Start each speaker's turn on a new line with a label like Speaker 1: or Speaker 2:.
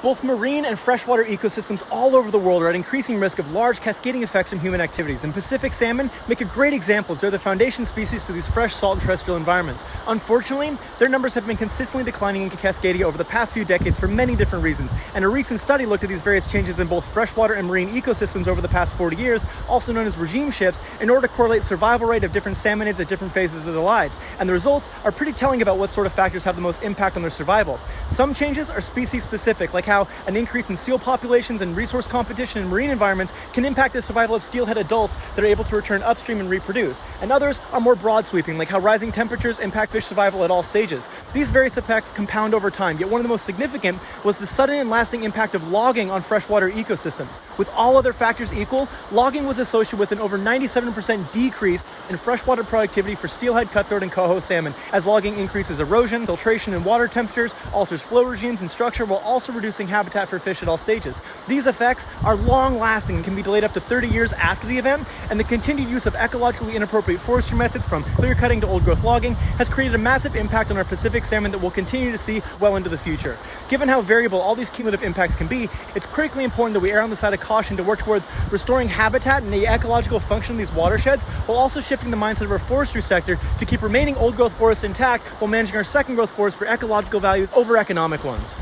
Speaker 1: Both marine and freshwater ecosystems all over the world are at increasing risk of large cascading effects from human activities, and Pacific salmon make a great example as they're the foundation species to these fresh salt and terrestrial environments. Unfortunately, their numbers have been consistently declining in Cascadia over the past few decades for many different reasons, and a recent study looked at these various changes in both freshwater and marine ecosystems over the past 40 years, also known as regime shifts, in order to correlate survival rate of different salmonids at different phases of their lives, and the results are pretty telling about what sort of factors have the most impact on their survival. Some changes are species specific, like how an increase in seal populations and resource competition in marine environments can impact the survival of steelhead adults that are able to return upstream and reproduce. And others are more broad sweeping, like how rising temperatures impact fish survival at all stages. These various effects compound over time, yet one of the most significant was the sudden and lasting impact of logging on freshwater ecosystems. With all other factors equal, logging was associated with an over 97% decrease in freshwater productivity for steelhead, cutthroat, and coho salmon, as logging increases erosion, filtration, and water temperatures, alters flow regimes and structure, while also reducing habitat for fish at all stages. These effects are long-lasting and can be delayed up to 30 years after the event, and the continued use of ecologically inappropriate forestry methods, from clear-cutting to old-growth logging, has created a massive impact on our Pacific salmon that we'll continue to see well into the future. Given how variable all these cumulative impacts can be, it's critically important that we err on the side of caution to work towards restoring habitat and the ecological function of these watersheds, while also shifting the mindset of our forestry sector to keep remaining old-growth forests intact while managing our second-growth forests for ecological values over economic ones.